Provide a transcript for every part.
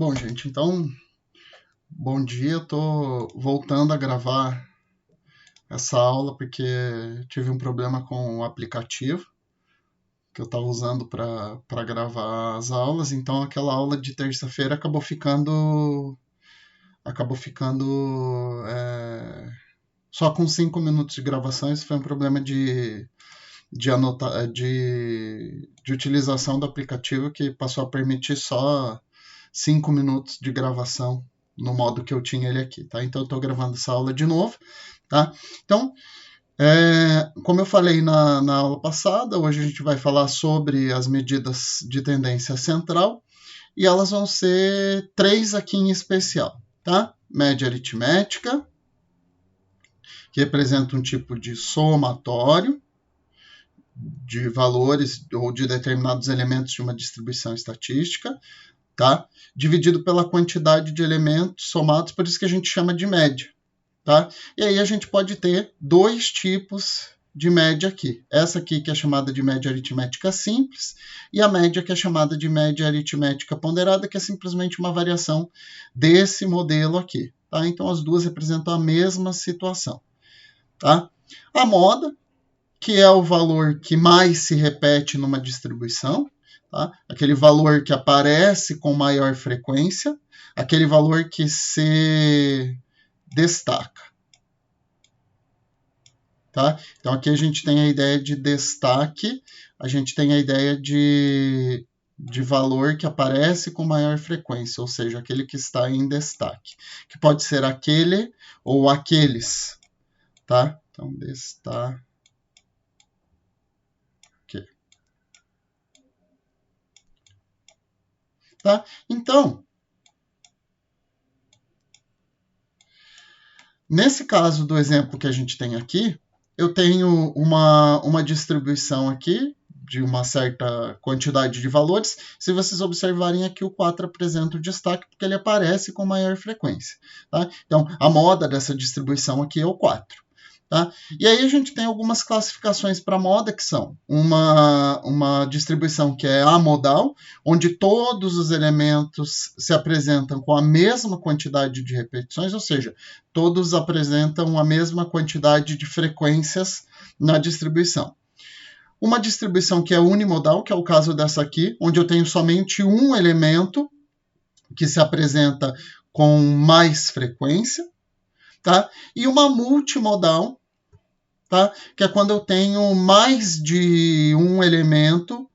Bom, gente, então, bom dia. Eu tô voltando a gravar essa aula porque tive um problema com o aplicativo que eu estava usando para gravar as aulas. Então, aquela aula de terça-feira acabou ficando só com 5 minutos de gravação. Isso foi um problema de utilização do aplicativo, que passou a permitir só 5 minutos de gravação no modo que eu tinha ele aqui, tá? Então eu estou gravando essa aula de novo, tá? Então, como eu falei na aula passada, hoje a gente vai falar sobre as medidas de tendência central, e elas vão ser 3 aqui em especial, tá? Média aritmética, que representa um tipo de somatório de valores ou de determinados elementos de uma distribuição estatística, tá? Dividido pela quantidade de elementos somados, por isso que a gente chama de média, tá? E aí a gente pode ter 2 tipos de média aqui. Essa aqui que é chamada de média aritmética simples, e a média que é chamada de média aritmética ponderada, que é simplesmente uma variação desse modelo aqui, tá? Então as duas representam a mesma situação, tá? A moda, que é o valor que mais se repete numa distribuição, tá? Aquele valor que aparece com maior frequência, aquele valor que se destaca. Tá? Então aqui a gente tem a ideia de destaque, a gente tem a ideia de valor que aparece com maior frequência, ou seja, aquele que está em destaque, que pode ser aquele ou aqueles. Tá? Então, destaque. Tá? Então, nesse caso do exemplo que a gente tem aqui, eu tenho uma distribuição aqui de uma certa quantidade de valores. Se vocês observarem aqui, o 4 apresenta o destaque porque ele aparece com maior frequência. Tá? Então, a moda dessa distribuição aqui é o 4. Tá? E aí a gente tem algumas classificações para moda, que são uma distribuição que é amodal, onde todos os elementos se apresentam com a mesma quantidade de repetições, ou seja, todos apresentam a mesma quantidade de frequências na distribuição. Uma distribuição que é unimodal, que é o caso dessa aqui, onde eu tenho somente um elemento que se apresenta com mais frequência, tá? E uma multimodal, tá? Que é quando eu tenho mais de um elemento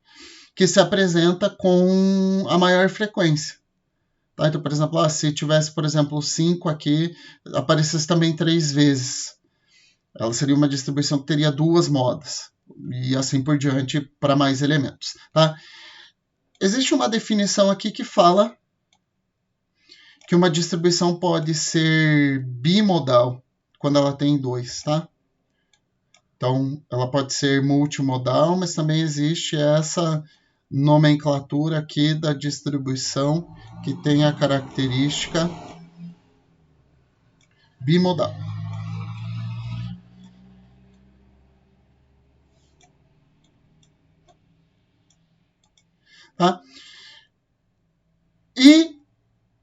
que se apresenta com a maior frequência. Tá? Então, por exemplo, se tivesse, por exemplo, 5 aqui, aparecesse também 3 vezes. Ela seria uma distribuição que teria 2 modas, e assim por diante para mais elementos. Tá? Existe uma definição aqui que fala que uma distribuição pode ser bimodal quando ela tem 2, tá? Então, ela pode ser multimodal, mas também existe essa nomenclatura aqui da distribuição que tem a característica bimodal. Tá? E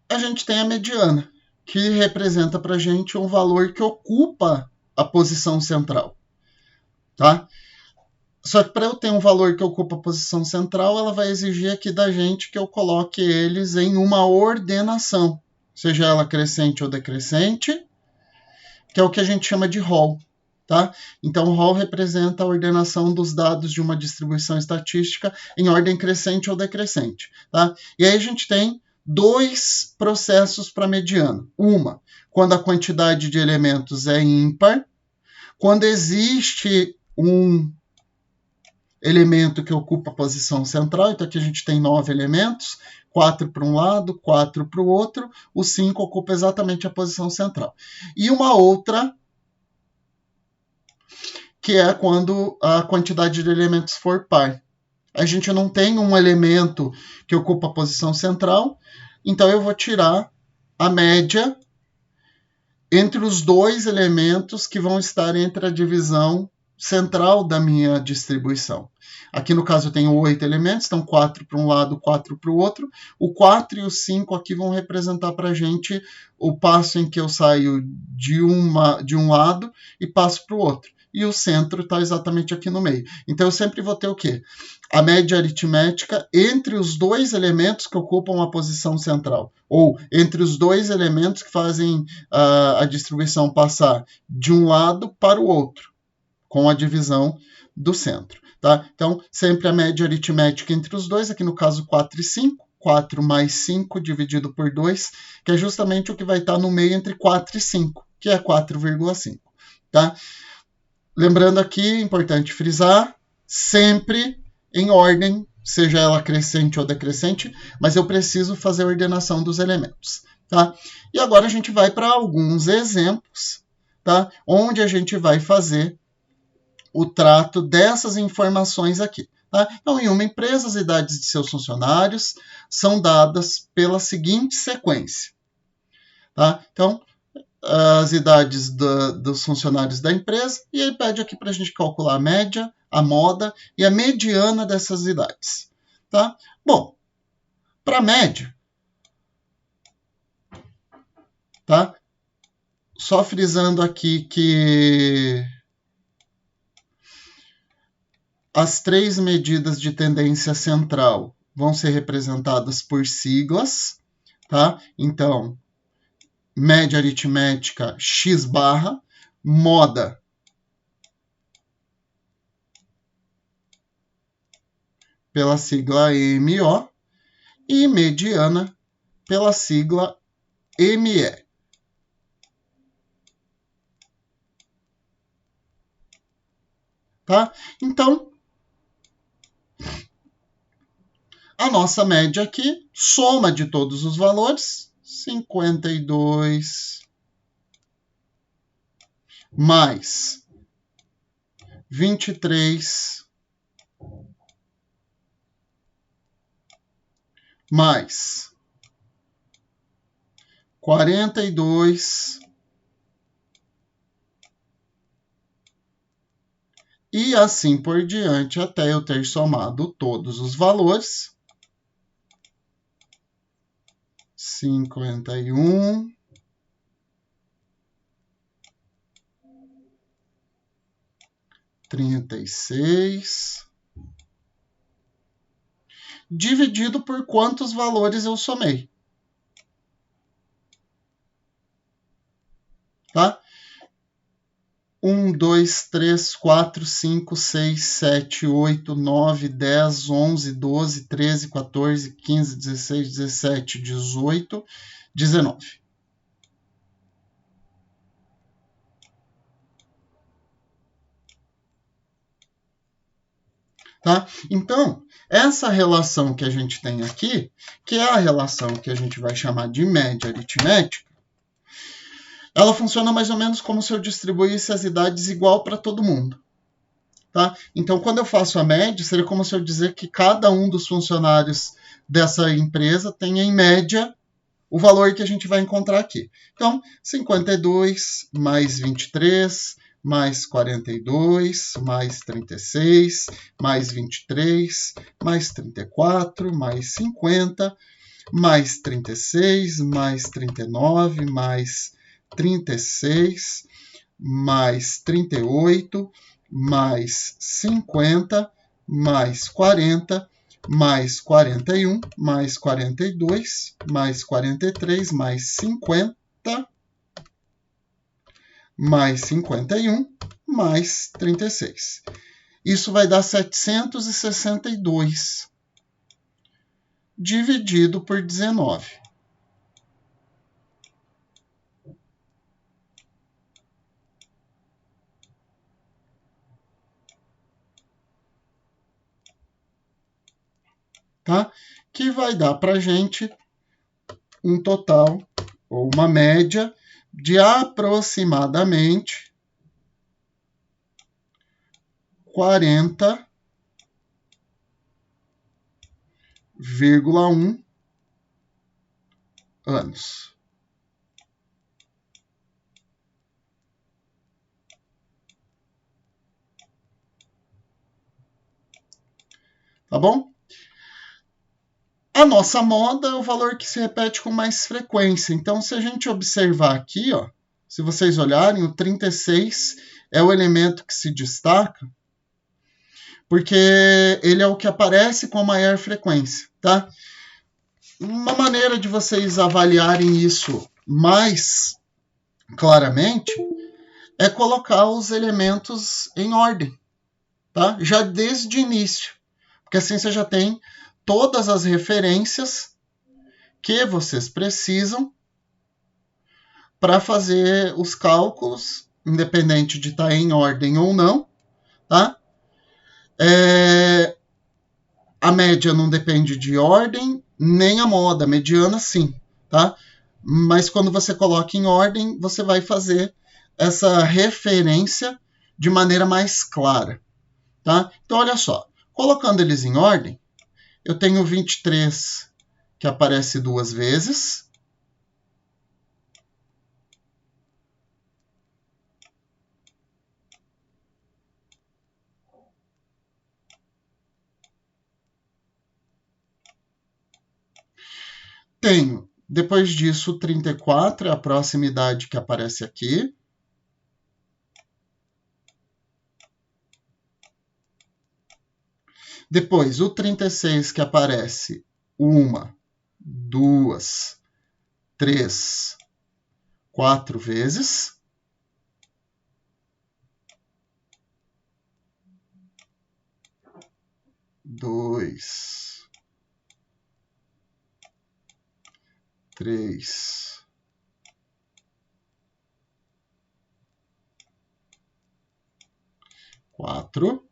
a gente tem a mediana, que representa para a gente um valor que ocupa a posição central. Tá? Só que para eu ter um valor que ocupa a posição central, ela vai exigir aqui da gente que eu coloque eles em uma ordenação, seja ela crescente ou decrescente, que é o que a gente chama de rol. Tá? Então, o rol representa a ordenação dos dados de uma distribuição estatística em ordem crescente ou decrescente. Tá? E aí a gente tem 2 processos para mediana. Uma, quando a quantidade de elementos é ímpar, quando existe um elemento que ocupa a posição central, então aqui a gente tem 9 elementos, 4 para um lado, 4 para o outro, o 5 ocupa exatamente a posição central. E uma outra, que é quando a quantidade de elementos for par. A gente não tem um elemento que ocupa a posição central, então eu vou tirar a média entre os 2 elementos que vão estar entre a divisão central da minha distribuição. Aqui no caso eu tenho 8 elementos, então 4 para um lado, 4 para o outro. O 4 e o 5 aqui vão representar para a gente o passo em que eu saio de um lado e passo para o outro. E o centro está exatamente aqui no meio. Então eu sempre vou ter o quê? A média aritmética entre os dois elementos que ocupam a posição central, ou entre os dois elementos que fazem a distribuição passar de um lado para o outro, com a divisão do centro. Tá? Então, sempre a média aritmética entre os dois, aqui no caso 4 e 5, 4 mais 5 dividido por 2, que é justamente o que vai estar no meio entre 4 e 5, que é 4,5. Tá? Lembrando aqui, importante frisar, sempre em ordem, seja ela crescente ou decrescente, mas eu preciso fazer a ordenação dos elementos. Tá? E agora a gente vai para alguns exemplos, tá? Onde a gente vai fazer o trato dessas informações aqui. Tá? Então, em uma empresa, as idades de seus funcionários são dadas pela seguinte sequência. Tá? Então, as idades dos funcionários da empresa, e ele pede aqui para a gente calcular a média, a moda e a mediana dessas idades. Tá? Bom, para a média, tá? Só frisando aqui que as 3 medidas de tendência central vão ser representadas por siglas, tá? Então, média aritmética X barra, moda pela sigla MO e mediana pela sigla ME. Tá? Então, a nossa média aqui, soma de todos os valores, 52 mais 23 mais 42 e assim por diante até eu ter somado todos os valores. 51 36 dividido por quantos valores eu somei. Tá? 1, 2, 3, 4, 5, 6, 7, 8, 9, 10, 11, 12, 13, 14, 15, 16, 17, 18, 19. Tá? Então, essa relação que a gente tem aqui, que é a relação que a gente vai chamar de média aritmética, ela funciona mais ou menos como se eu distribuísse as idades igual para todo mundo. Tá? Então, quando eu faço a média, seria como se eu dizer que cada um dos funcionários dessa empresa tem, em média, o valor que a gente vai encontrar aqui. Então, 52 mais 23 mais 42, mais 36, mais 23, mais 34, mais 50, mais 36, mais 39, mais 36, mais 38, mais 50, mais 40, mais 41, mais 42, mais 43, mais 50, mais 51, mais 36. Isso vai dar 762 dividido por 19. Tá? Que vai dar para a gente um total, ou uma média, de aproximadamente 40,1 anos. tá bom? A nossa moda é o valor que se repete com mais frequência. Então, se a gente observar aqui, ó, se vocês olharem, o 36 é o elemento que se destaca, porque ele é o que aparece com maior frequência, tá? Uma maneira de vocês avaliarem isso mais claramente é colocar os elementos em ordem, tá? Já desde o início, porque assim você já tem todas as referências que vocês precisam para fazer os cálculos, independente de estar em ordem ou não, tá? A média não depende de ordem, nem a moda, a mediana sim, tá? Mas quando você coloca em ordem, você vai fazer essa referência de maneira mais clara, tá? Então, olha só, colocando eles em ordem, eu tenho 23 que aparece 2 vezes. Tenho, depois disso, o 34 é a proximidade que aparece aqui. Depois, o 36 que aparece 1, 2, 3, 4 vezes. Dois, 3, 4.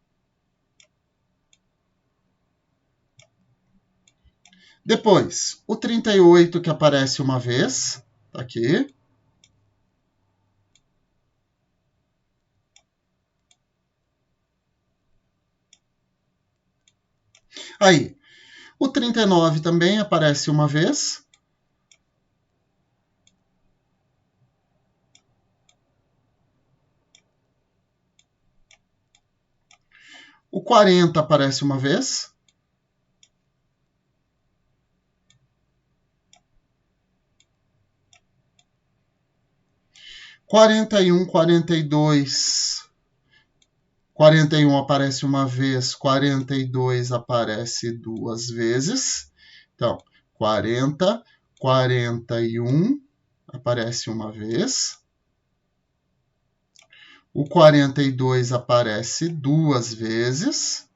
Depois, o 38 que aparece uma vez, tá aqui. Aí, o 39 também aparece uma vez. O 40 aparece uma vez. Quarenta e um, 42. 41 aparece uma vez, 42 aparece 2 vezes. Então, 40, 41 aparece uma vez. O 42 aparece 2 vezes.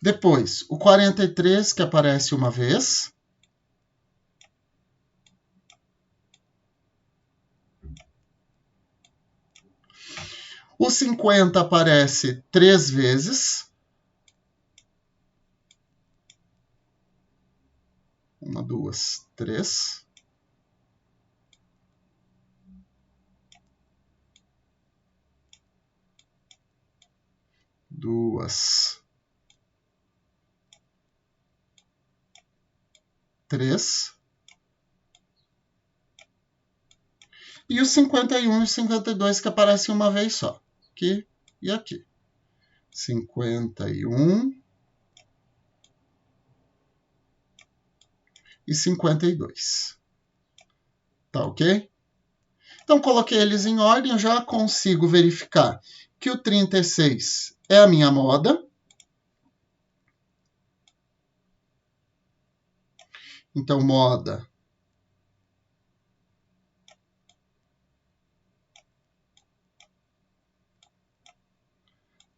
Depois, o 43 que aparece uma vez. O 50 aparece 3 vezes. 1, 2, 3. Duas, 3. E o 51 e o 52 que aparecem uma vez só. Aqui e aqui. 51 e 52. Tá ok? Então, coloquei eles em ordem, eu já consigo verificar que o 36 é a minha moda. Então, moda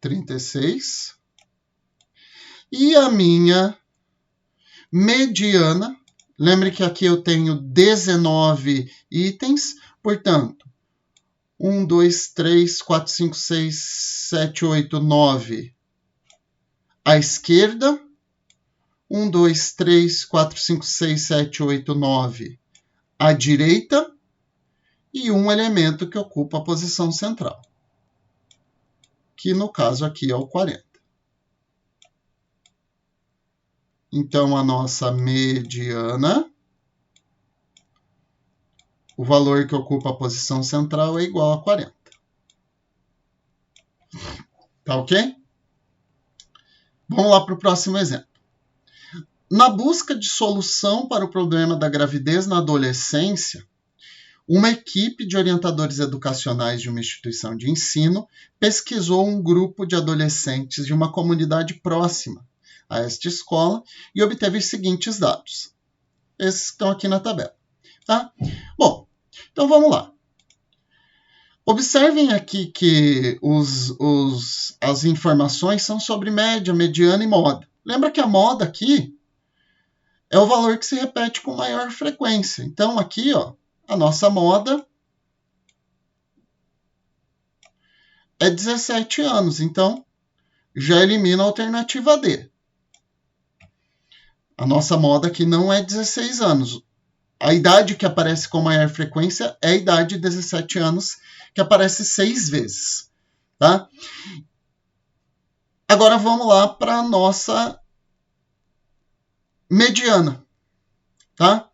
36. E a minha mediana, lembre que aqui eu tenho 19 itens, portanto, 1, 2, 3, 4, 5, 6, 7, 8, 9 à esquerda. 1, 2, 3, 4, 5, 6, 7, 8, 9 à direita. E um elemento que ocupa a posição central, que no caso aqui é o 40. Então, a nossa mediana o valor que ocupa a posição central é igual a 40. Tá ok? Vamos lá para o próximo exemplo. Na busca de solução para o problema da gravidez na adolescência, uma equipe de orientadores educacionais de uma instituição de ensino pesquisou um grupo de adolescentes de uma comunidade próxima a esta escola e obteve os seguintes dados. Esses estão aqui na tabela. Tá? Bom, então vamos lá. Observem aqui que as informações são sobre média, mediana e moda. Lembra que a moda aqui é o valor que se repete com maior frequência. Então, aqui, ó, a nossa moda é 17 anos. Então, já elimina a alternativa D. A nossa moda aqui não é 16 anos. A idade que aparece com maior frequência é a idade de 17 anos, que aparece 6 vezes. Tá? Agora vamos lá para a nossa mediana. Tá?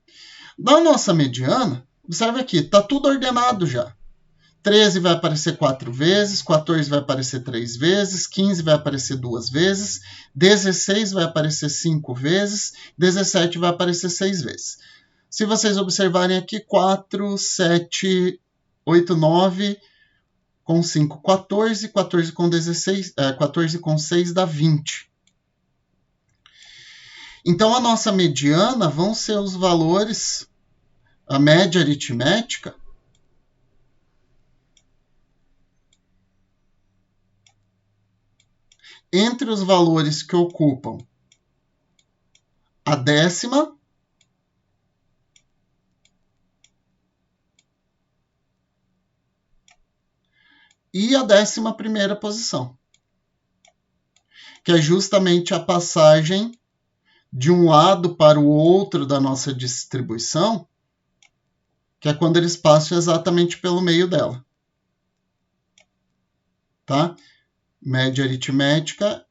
Na nossa mediana, observe aqui, está tudo ordenado já. 13 vai aparecer 4 vezes, 14 vai aparecer 3 vezes, 15 vai aparecer 2 vezes, 16 vai aparecer 5 vezes, 17 vai aparecer 6 vezes. Se vocês observarem aqui, 4, 7, 8, 9, com 5, 14, 14 com 16, 14 com 6 dá 20. Então, a nossa mediana vão ser os valores, a média aritmética, entre os valores que ocupam a décima e a 11ª posição, que é justamente a passagem de um lado para o outro da nossa distribuição, que é quando eles passam exatamente pelo meio dela. Tá? Média aritmética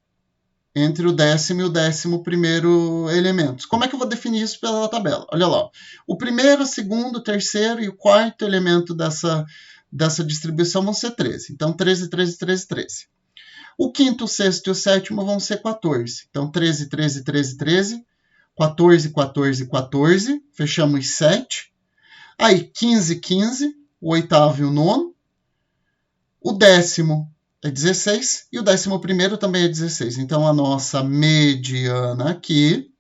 entre o 10º e o 11º elementos. Como é que eu vou definir isso pela tabela? Olha lá. O primeiro, o segundo, o terceiro e o quarto elemento dessa distribuição vão ser 13. Então, 13, 13, 13, 13. O quinto, o sexto e o sétimo vão ser 14. Então, 13, 13, 13, 13. 14, 14, 14. Fechamos 7. Aí, 15, 15. O oitavo e o nono. O 10º é 16 e o 11º também é 16. Então, a nossa mediana aqui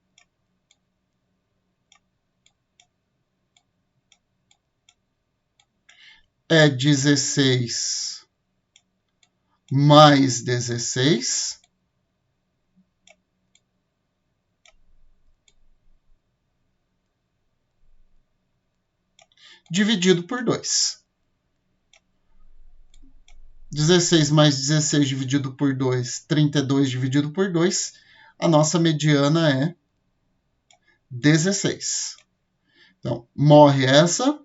é 16 mais 16 dividido por 2. 16 mais 16 dividido por 2, 32 dividido por 2, a nossa mediana é 16. Então, morre essa,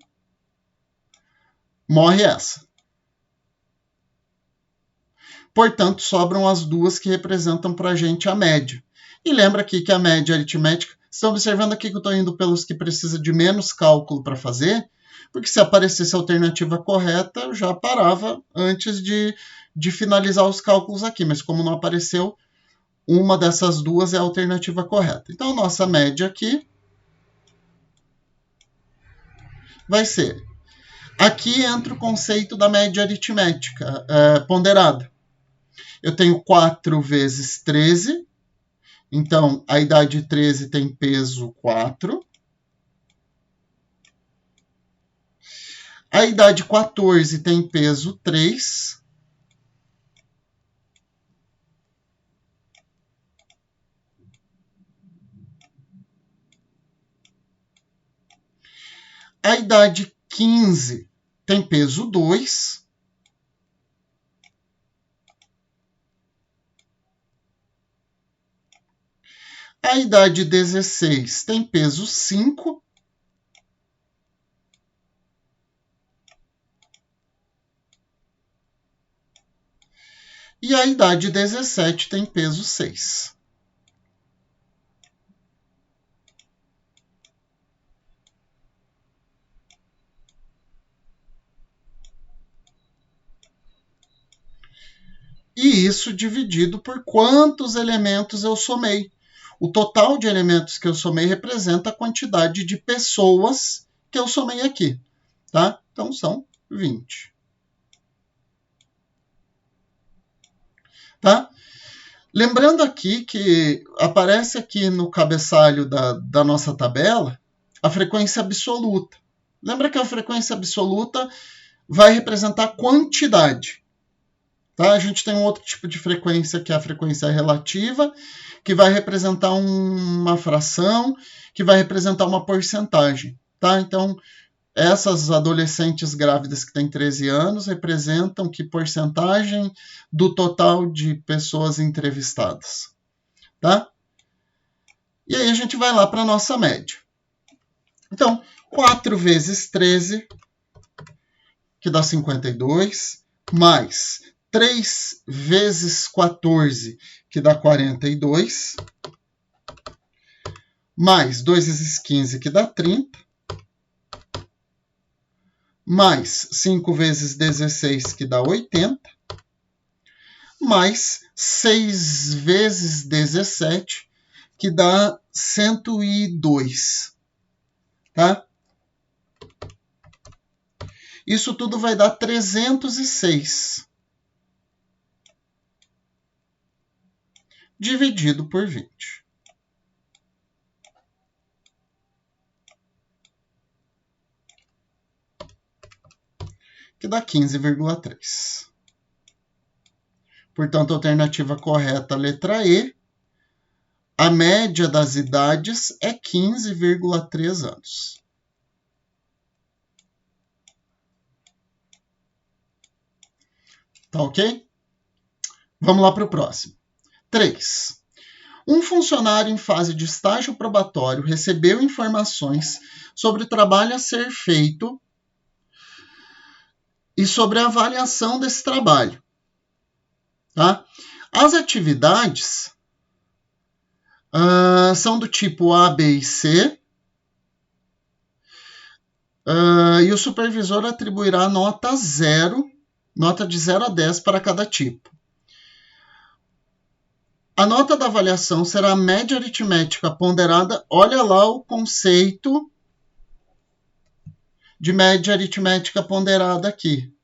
morre essa. Portanto, sobram as duas que representam para a gente a média. E lembra aqui que a média aritmética, estão observando aqui que eu estou indo pelos que precisa de menos cálculo para fazer, porque se aparecesse a alternativa correta, eu já parava antes de finalizar os cálculos aqui, mas como não apareceu, uma dessas duas é a alternativa correta. Então, a nossa média aqui vai ser... Aqui entra o conceito da média aritmética ponderada. Eu tenho 4 vezes 13, então a idade 13 tem peso 4. A idade 14 tem peso 3. A idade 15 tem peso 2. A idade 16 tem peso 5. E a idade 17 tem peso 6. E isso dividido por quantos elementos eu somei. O total de elementos que eu somei representa a quantidade de pessoas que eu somei aqui. Tá? Então, são 20. Tá? Lembrando aqui que aparece aqui no cabeçalho da nossa tabela a frequência absoluta. Lembra que a frequência absoluta vai representar quantidade. Tá? A gente tem um outro tipo de frequência, que é a frequência relativa, que vai representar uma fração, que vai representar uma porcentagem. Tá? Então, essas adolescentes grávidas que têm 13 anos representam que porcentagem do total de pessoas entrevistadas. Tá? E aí a gente vai lá para a nossa média. Então, 4 vezes 13, que dá 52, mais 3 vezes 14, que dá 42, mais 2 vezes 15, que dá 30, mais 5 vezes 16, que dá 80, mais 6 vezes 17, que dá 102. Tá? Isso tudo vai dar 306. Dividido por 20. Que dá 15,3. Portanto, a alternativa correta, letra E, a média das idades é 15,3 anos. Tá ok? Vamos lá para o próximo. 3. Um funcionário em fase de estágio probatório recebeu informações sobre o trabalho a ser feito e sobre a avaliação desse trabalho. Tá? As atividades são do tipo A, B e C, e o supervisor atribuirá nota de 0 a 10 para cada tipo. A nota da avaliação será a média aritmética ponderada. Olha lá o conceito de média aritmética ponderada aqui,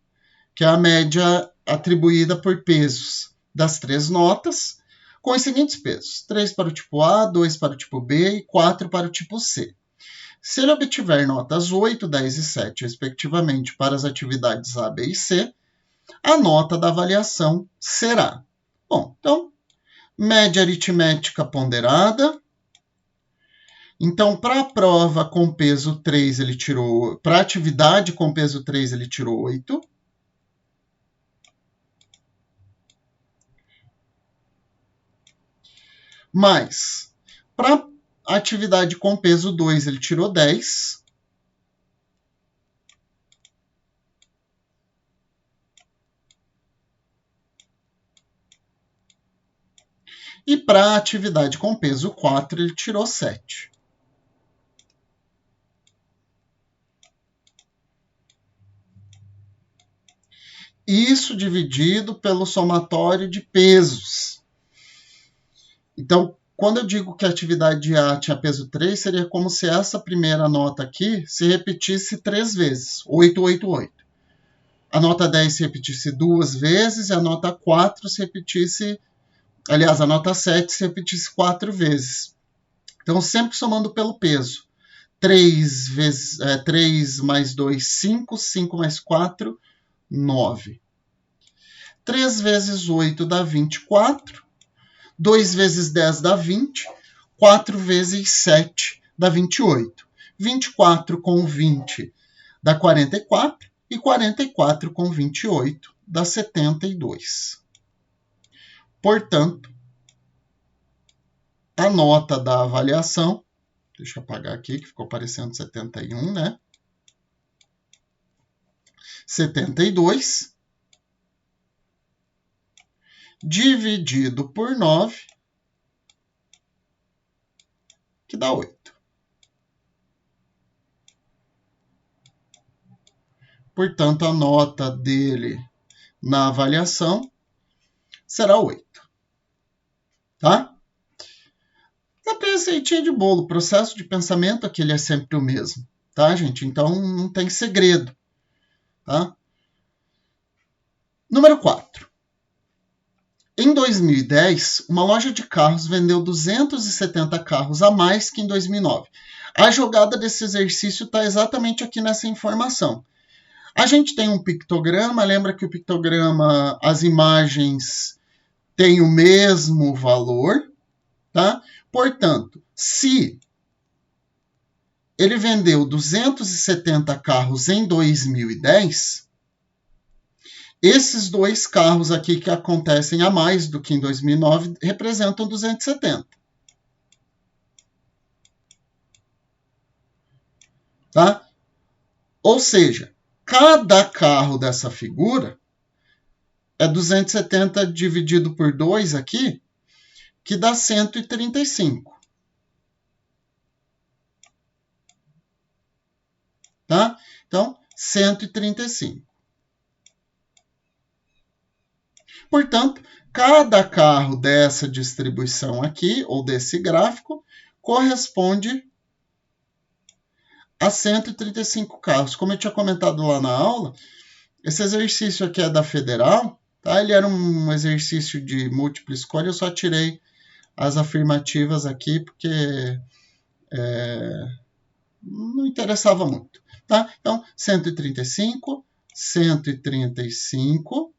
que é a média atribuída por pesos das 3 notas, com os seguintes pesos: 3 para o tipo A, 2 para o tipo B e 4 para o tipo C. Se ele obtiver notas 8, 10 e 7, respectivamente, para as atividades A, B e C, a nota da avaliação será... Bom, então, média aritmética ponderada. Então, para a prova com peso 3, ele tirou... Para a atividade com peso 3, ele tirou 8. Mas, para a atividade com peso 2, ele tirou 10. E para a atividade com peso 4, ele tirou 7. Isso dividido pelo somatório de pesos. Então, quando eu digo que a atividade A tinha peso 3, seria como se essa primeira nota aqui se repetisse 3 vezes, 8, 8, 8. A nota 10 se repetisse 2 vezes e a nota 4 se repetisse... Aliás, a nota 7 se repetisse 4 vezes. Então, sempre somando pelo peso. 3 mais 2, 5. 5 mais 4, 9. 3 vezes 8 dá 24. 2 vezes 10 dá 20. 4 vezes 7 dá 28. 24 com 20 dá 44. E 44 com 28 dá 72. Portanto, a nota da avaliação, deixa eu apagar aqui que ficou parecendo 71, né? 72 dividido por 9, que dá 8. Portanto, a nota dele na avaliação será 8. Tá? Na receitinha de bolo, o processo de pensamento aqui ele é sempre o mesmo. Tá, gente? Então, não tem segredo. Tá? Número 4. Em 2010, uma loja de carros vendeu 270 carros a mais que em 2009. A jogada desse exercício está exatamente aqui nessa informação. A gente tem um pictograma, lembra que o pictograma, as imagens têm o mesmo valor, tá? Portanto, se ele vendeu 270 carros em 2010, esses dois carros aqui que acontecem a mais do que em 2009 representam 270. Tá? Ou seja, cada carro dessa figura é 270 dividido por 2 aqui, que dá 135. Tá? Então, 135. Portanto, cada carro dessa distribuição aqui, ou desse gráfico, corresponde a 135 carros. Como eu tinha comentado lá na aula, esse exercício aqui é da Federal, tá? Ele era um exercício de múltipla escolha, eu só tirei as afirmativas aqui, porque não interessava muito. Tá? Então, 135, 135...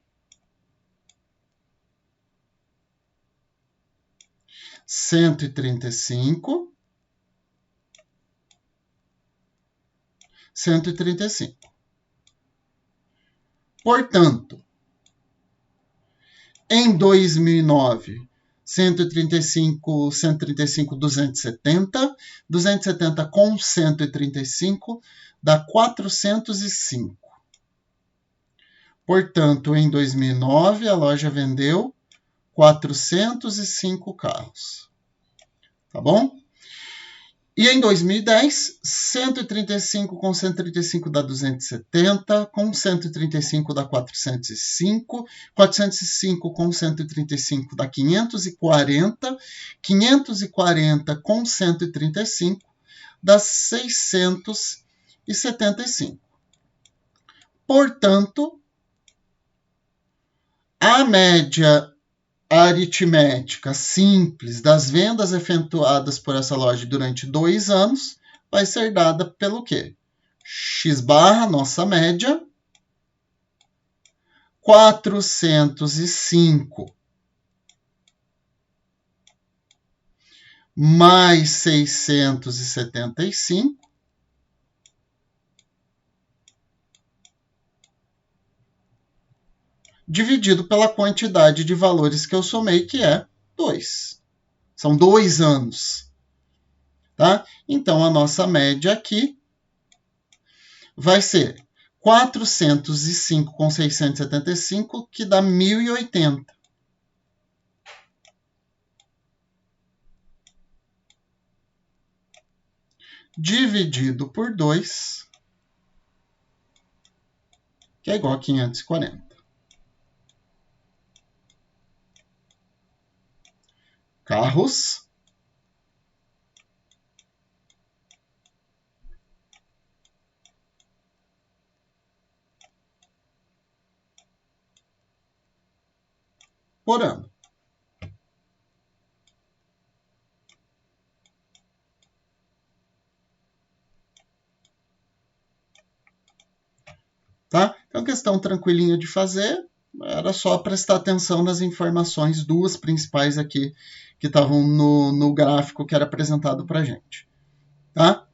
135, 135. Portanto, em 2009, 135, 270, 270 com 135 dá 405. Portanto, em 2009, a loja vendeu 405 carros. Tá bom? E em 2010, 135 com 135 dá 270, com 135 dá 405, 405 com 135 dá 540, 540 com 135 dá 675. Portanto, a média aritmética simples das vendas efetuadas por essa loja durante 2 anos vai ser dada pelo quê? X barra, nossa média, 405 mais 675 dividido pela quantidade de valores que eu somei, que é 2. São 2 anos. Tá? Então, a nossa média aqui vai ser 405 com 675, que dá 1.080. Dividido por 2, que é igual a 540. Carros por ano. Tá? Então, questão tranquilinha de fazer, era só prestar atenção nas informações, duas principais aqui, que estavam no gráfico que era apresentado para a gente. Tá?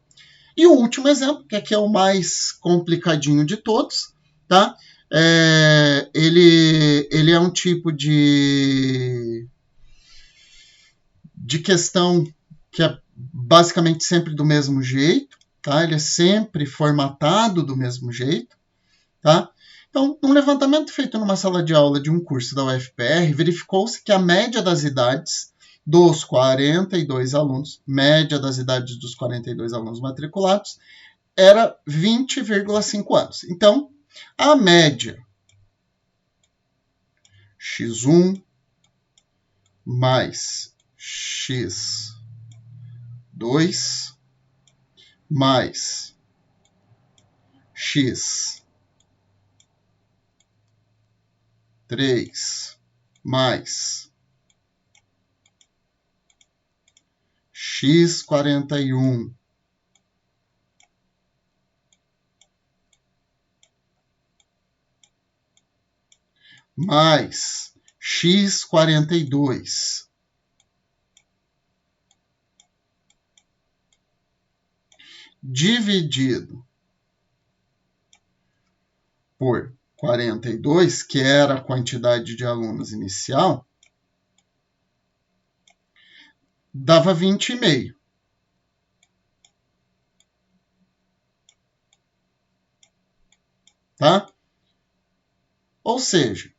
E o último exemplo, que aqui é o mais complicadinho de todos, tá? Ele é um tipo de questão que é basicamente sempre do mesmo jeito, tá? Ele é sempre formatado do mesmo jeito, tá? Então, um levantamento feito numa sala de aula de um curso da UFPR, verificou-se que a média das idades dos 42 alunos, média das idades dos 42 alunos matriculados, era 20,5 anos. Então, a média X1, mais x2 mais x3 mais x41 mais x42 dividido por 42, que era a quantidade de alunos inicial, dava 20,5. Tá? Ou seja,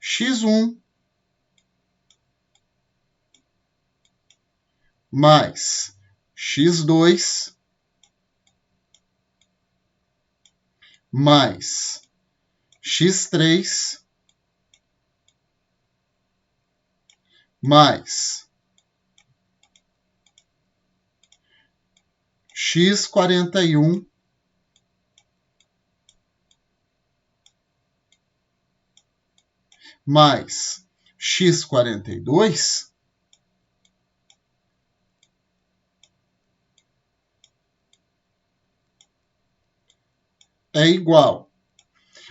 x1 mais x2 mais x3 mais x41 mais x42 é igual.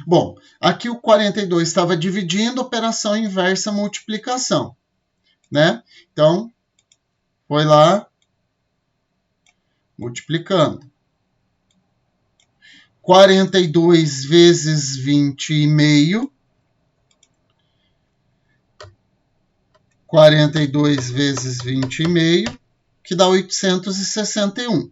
Bom, aqui o 42 estava dividindo, operação inversa multiplicação, né? Então, foi lá multiplicando. 42 vezes 20,5. 42 vezes 20,5, que dá 861.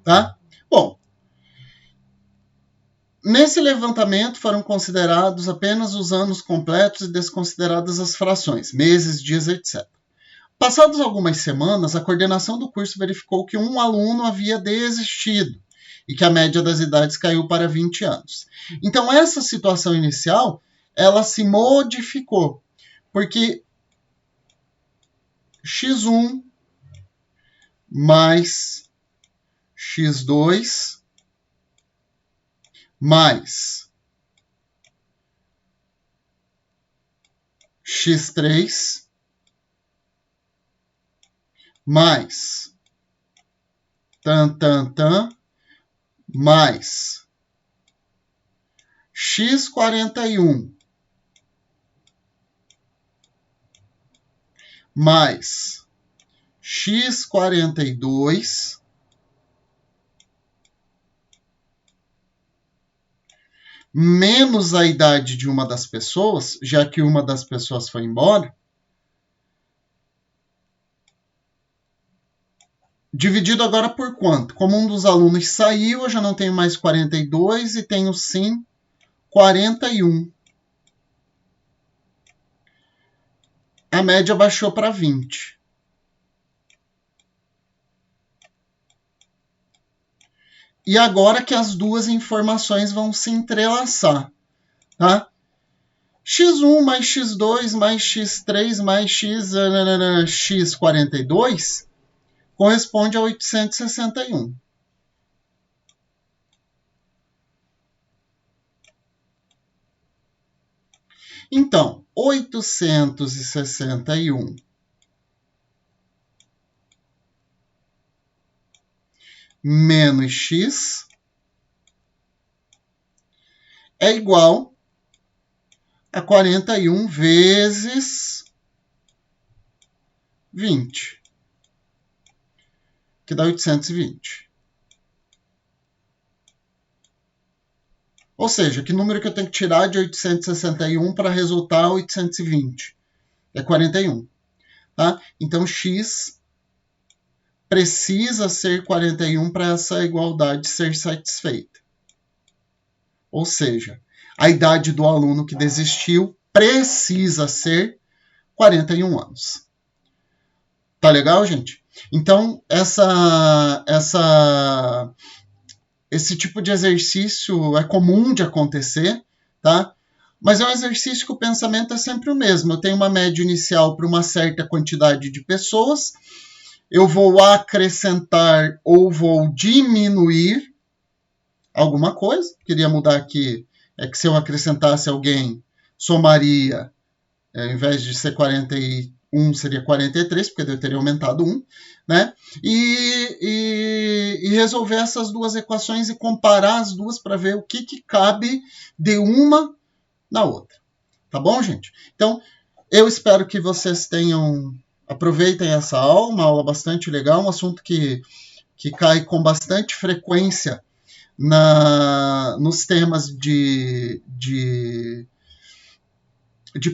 Tá? Bom, nesse levantamento foram considerados apenas os anos completos e desconsideradas as frações, meses, dias, etc. Passadas algumas semanas, a coordenação do curso verificou que um aluno havia desistido e que a média das idades caiu para 20 anos. Então, essa situação inicial, ela se modificou, porque x1 mais x2 mais x3 mais mais x41 mais x42 menos a idade de uma das pessoas, já que uma das pessoas foi embora, dividido agora por quanto? Como um dos alunos saiu, eu já não tenho mais 42 e tenho sim 41. A média baixou para 20. E agora que as duas informações vão se entrelaçar, tá? x1 mais x2 mais x3 mais x42 corresponde a 861. Então, 861 menos x é igual a 41 vezes 20, que dá 820. Ou seja, que número que eu tenho que tirar de 861 para resultar 820? É 41. Tá? Então, x precisa ser 41 para essa igualdade ser satisfeita. Ou seja, a idade do aluno que desistiu precisa ser 41 anos. Tá legal, gente? Então, esse tipo de exercício é comum de acontecer, tá? Mas é um exercício que o pensamento é sempre o mesmo. Eu tenho uma média inicial para uma certa quantidade de pessoas, eu vou acrescentar ou vou diminuir alguma coisa. Queria mudar aqui, é que se eu acrescentasse alguém, somaria, ao invés de ser 41, seria 43, porque eu teria aumentado 1, né? E resolver essas duas equações e comparar as duas para ver o que cabe de uma na outra. Tá bom, gente? Então, eu espero que vocês aproveitem essa aula, uma aula bastante legal, um assunto que cai com bastante frequência nos temas de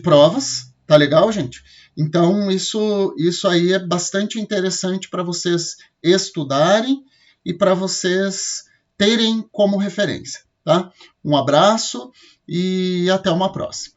provas, tá legal, gente? Então, isso aí é bastante interessante para vocês estudarem e para vocês terem como referência, tá? Um abraço e até uma próxima.